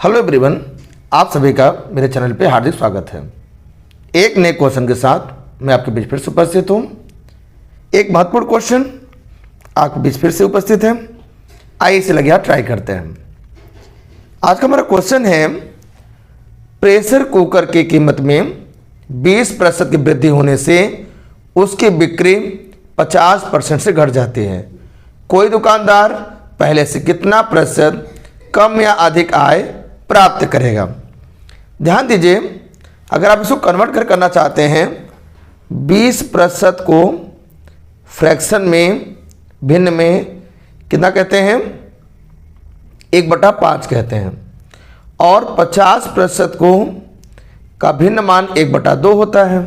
Hello everyone, आप सभी का मेरे चैनल पे हार्दिक स्वागत है। एक नए क्वेश्चन के साथ मैं आपके बीच फिर से उपस्थित हूँ। एक महत्वपूर्ण क्वेश्चन आपके बीच फिर से उपस्थित है। आइए इसे लगे हाथ ट्राई करते हैं। आज का हमारा क्वेश्चन है, प्रेशर कुकर की कीमत में 20% की वृद्धि होने से उसकी बिक्री 50% से घट जाती है। कोई दुकानदार पहले से कितना प्रतिशत कम या अधिक आय प्राप्त करेगा। ध्यान दीजिए, अगर आप इसको कन्वर्ट करना चाहते हैं, 20% को फ्रैक्शन में भिन्न में कितना कहते हैं, 1/5 कहते हैं, और 50% को का भिन्न मान 1/2 होता है।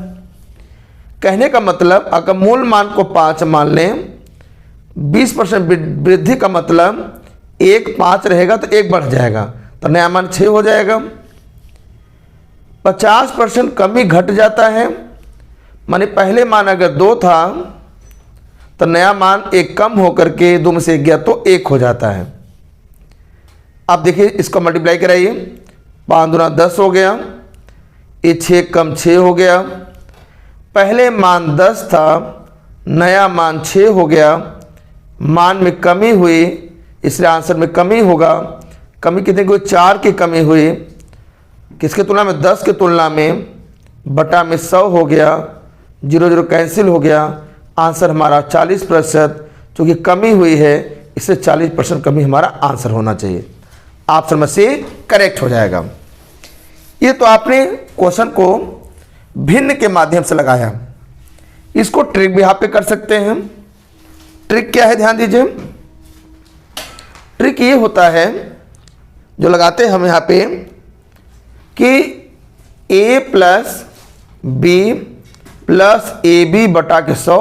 कहने का मतलब, अगर मूल मान को 5 मान लें, 20% वृद्धि का मतलब 5 रहेगा तो 1 बढ़ जाएगा, तो नया मान 6 हो जाएगा। 50% कमी घट जाता है, माने पहले मान अगर 2 था तो नया मान 1 कम होकर के 2 में से 1 गया तो 1 हो जाता है। आप देखिए, इसको मल्टीप्लाई कराइए, 5 दूना 10 हो गया, ये 6 कम 6 हो गया। पहले मान 10 था, नया मान 6 हो गया, मान में कमी हुई, इसलिए आंसर में कमी होगा। कमी कितने की हुई? 4 की कमी हुई। किसके तुलना में? 10 के तुलना में, बटा में 100 हो गया, 0 0 कैंसिल हो गया। आंसर हमारा 40%, चूँकि कमी हुई है इससे 40% कमी हमारा आंसर होना चाहिए। ऑप्शन में से करेक्ट हो जाएगा। ये तो आपने क्वेश्चन को भिन्न के माध्यम से लगाया। इसको ट्रिक भी यहाँ पे कर सकते हैं। ट्रिक क्या है, ध्यान दीजिए। ट्रिक ये होता है, जो लगाते हैं हम यहाँ पे, कि a + b + ab बटा के 100,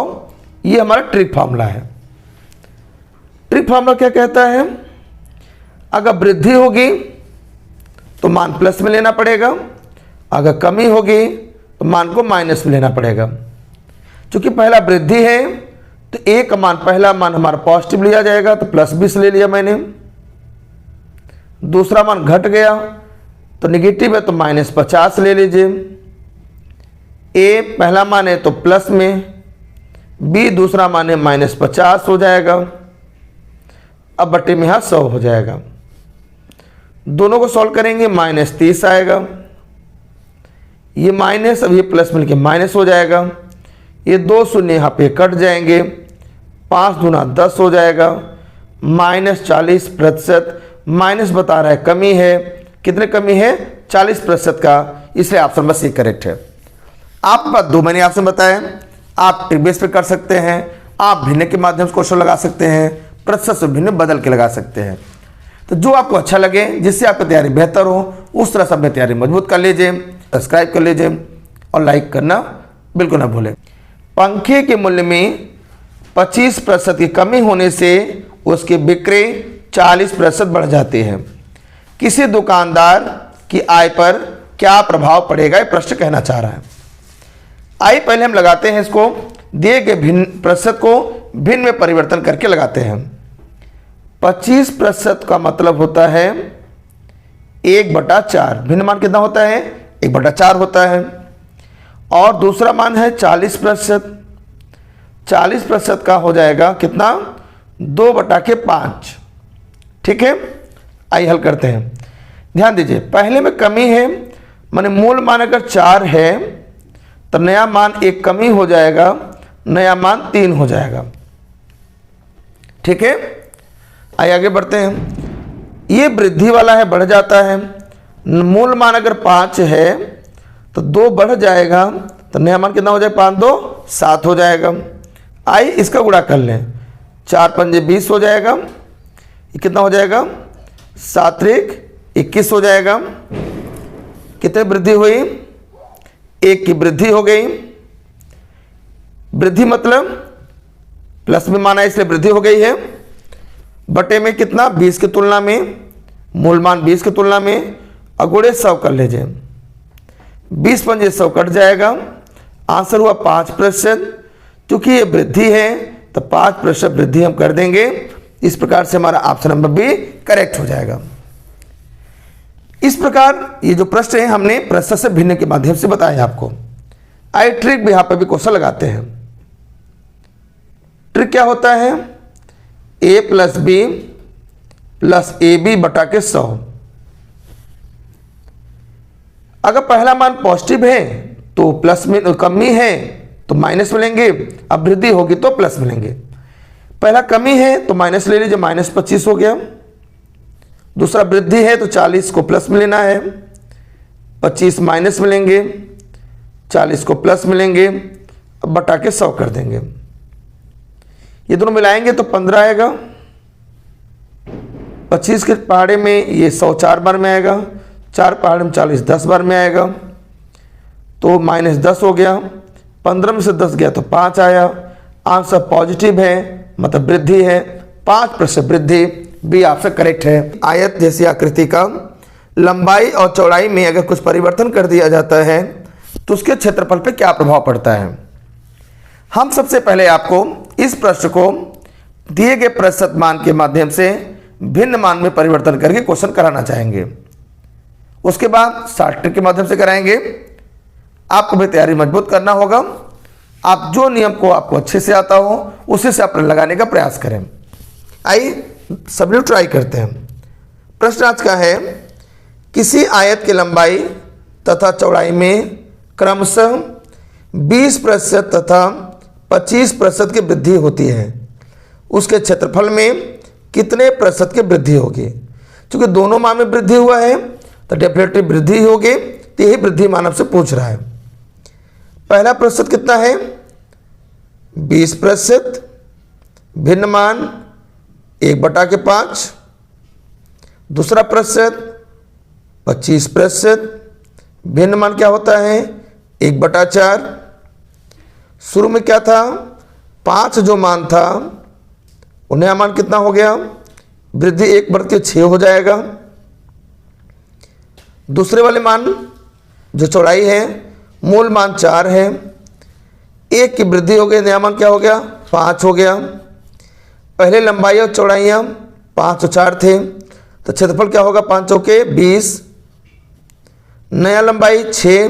ये हमारा ट्रिक फार्मूला है। ट्रिक फार्मूला क्या कहता है? अगर वृद्धि होगी तो मान प्लस में लेना पड़ेगा, अगर कमी होगी तो मान को माइनस में लेना पड़ेगा। क्योंकि पहला वृद्धि है तो एक मान, पहला मान हमारा पॉजिटिव लिया जाएगा, तो +20 ले लिया मैंने। दूसरा मान घट गया तो निगेटिव है तो -50 ले लीजिए। ए पहला मान है तो प्लस में, बी दूसरा मान है -50 हो जाएगा। अब बटे में यहाँ 100 हो जाएगा। दोनों को सॉल्व करेंगे, -30 आएगा। ये माइनस, अब ये प्लस मिलके माइनस हो जाएगा। ये 2 शून्य यहाँ पे कट जाएंगे, 5 दूना 10 हो जाएगा। -40%, माइनस बता रहा है कमी है। कितने कमी है? 40% का, इसलिए ऑप्शन बस ये करेक्ट है। आपके पास 2 मैंने ऑप्शन बताए। आप ट्रिक बेस पे कर सकते हैं, आप भिन्न के माध्यम से क्वेश्चन लगा सकते हैं, प्रतिशत से भिन्न बदल के लगा सकते हैं। तो जो आपको अच्छा लगे, जिससे आपकी तैयारी बेहतर हो, उस तरह से अपनी तैयारी मजबूत कर लीजिए। सब्सक्राइब कर लीजिए और लाइक करना बिल्कुल ना भूलें। पंखे के मूल्य में 25% की कमी होने से उसकी बिक्री 40% बढ़ जाती है। किसी दुकानदार की आय पर क्या प्रभाव पड़ेगा, ये प्रश्न कहना चाह रहा है। आइए पहले हम लगाते हैं इसको, दिए गए भिन्न प्रतिशत को भिन्न में परिवर्तन करके लगाते हैं। 25% का मतलब होता है 1/4। भिन्न मान कितना होता है? 1/4 होता है। और दूसरा मान है 40%। 40% का हो जाएगा कितना? 2/5। ठीक है, आइए हल करते हैं। ध्यान दीजिए, पहले में कमी है, माने मूल मान अगर 4 है तो नया मान 1 कमी हो जाएगा, नया मान 3 हो जाएगा। ठीक है, आइए आगे बढ़ते हैं। ये वृद्धि वाला है, बढ़ जाता है। मूल मान अगर 5 है तो 2 बढ़ जाएगा, तो नया मान कितना हो जाएगा? 5 2 7 हो जाएगा। आइए इसका गुणा कर लें, 4 पंजे 20 हो जाएगा। ये कितना हो जाएगा? 7 3 21 हो जाएगा। कितने वृद्धि हुई? 1 की वृद्धि हो गई। वृद्धि मतलब प्लस में माना, इसलिए वृद्धि हो गई है। बटे में कितना? 20 की तुलना में, मूल मान 20 की तुलना में, अगुड़े 100 कर लीजिए। 20 पंजे 100 कट जाएगा। आंसर हुआ 5%। क्योंकि ये वृद्धि है तो 5% वृद्धि हम कर देंगे। इस प्रकार से हमारा ऑप्शन नंबर बी करेक्ट हो जाएगा। इस प्रकार ये जो प्रश्न है हमने प्रश्न से भिन्न के माध्यम से बताया आपको। आइए ट्रिक भी यहां पर भी क्वेश्चन लगाते हैं। ट्रिक क्या होता है? a plus B plus A B बटा के 100। अगर पहला मान पॉजिटिव है तो प्लस में, कमी है तो माइनस मिलेंगे, अब वृद्धि होगी तो प्लस मिलेंगे। पहला कमी है तो माइनस ले लीजिए, -25 हो गया। दूसरा वृद्धि है तो 40 को प्लस में लेना है, 25 माइनस मिलेंगे, 40 को प्लस मिलेंगे, अब बटा के 100 कर देंगे। ये दोनों मिलाएंगे तो 15 आएगा। 25 के पहाड़े में ये 100 4 बार में आएगा, 4 पहाड़े में 40 10 बार में आएगा, तो -10 हो गया। 15 में से 10 गया तो 5 आया। आंसर पॉजिटिव है, मतलब वृद्धि है, 5% वृद्धि, बी आपसे करेक्ट है। आयत जैसी आकृति का लंबाई और चौड़ाई में अगर कुछ परिवर्तन कर दिया जाता है तो उसके क्षेत्रफल पे क्या प्रभाव पड़ता है? हम सबसे पहले आपको इस प्रश्न को दिए गए प्रतिशत मान के माध्यम से भिन्न मान में परिवर्तन करके क्वेश्चन कराना चाहेंगे। उसके बाद शॉर्ट ट्रिक के माध्यम से कराएंगे। आपको भी तैयारी मजबूत करना होगा। आप जो नियम को आपको अच्छे से आता हो उसी से आप लगाने का प्रयास करें। आइए सभी लोग ट्राई करते हैं। प्रश्न आज का है, किसी आयत की लंबाई तथा चौड़ाई में क्रमशः 20% तथा 25% की वृद्धि होती है, उसके क्षेत्रफल में कितने प्रतिशत की वृद्धि होगी? क्योंकि दोनों मान में वृद्धि हुआ है तो डेफिनेटली वृद्धि होगी, तो यही वृद्धि मान आपसे पूछ रहा है। पहला प्रतिशत कितना है? 20%, भिन्न मान 1/5। दूसरा प्रतिशत 25%, भिन्न मान क्या होता है? 1/4। शुरू में क्या था? 5 जो मान था वो नया मान कितना हो गया? वृद्धि 1/6 हो जाएगा। दूसरे वाले मान जो चौड़ाई है, मूल मान 4 है, 1 की वृद्धि हो गई, नया मान क्या हो गया? 5 हो गया। पहले लंबाई और चौड़ाइयाँ 5 और 4 थे, तो क्षेत्रफल क्या होगा? 5 चौके 20, नया लंबाई 6,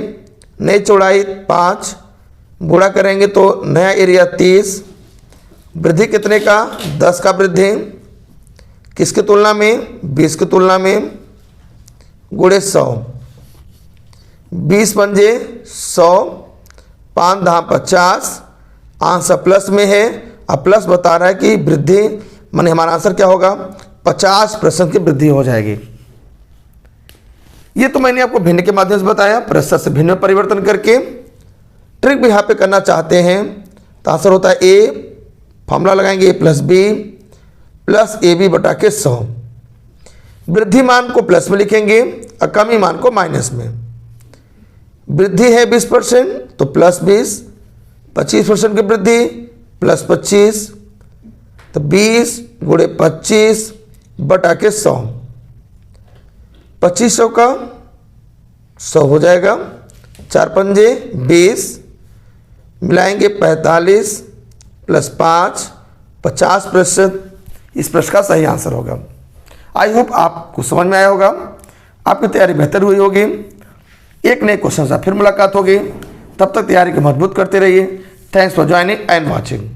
नई चौड़ाई 5, गुणा करेंगे तो नया एरिया 30। वृद्धि कितने का? 10 का वृद्धि। किसकी तुलना में? 20 की तुलना में, गुणे 100। 20 पंजे 100, 5 10 50। आंसर प्लस में है। अब प्लस बता रहा है कि वृद्धि माने हमारा आंसर क्या होगा? 50% की वृद्धि हो जाएगी। ये तो मैंने आपको भिन्न के माध्यम से बताया, प्रतिशत से भिन्न में परिवर्तन करके। ट्रिक भी यहाँ पे करना चाहते हैं तो आंसर होता है ए, फॉर्मूला लगाएंगे a plus B plus A B बटा के 100। वृद्धि मान को प्लस में लिखेंगे और कमी मान को माइनस में। वृद्धि है 20% तो प्लस 20, 25% की वृद्धि प्लस 25, तो 20 गुणे 25 बटा के 100। 2500 का 100 हो जाएगा। 4 पंजे 20, मिलाएंगे 45 प्लस 5, 50%। इस प्रश्न का सही आंसर होगा। आई होप आपको समझ में आया होगा, आपकी तैयारी बेहतर हुई होगी। एक नए क्वेश्चन से फिर मुलाकात होगी, तब तक तैयारी को मजबूत करते रहिए। Thanks for joining and watching.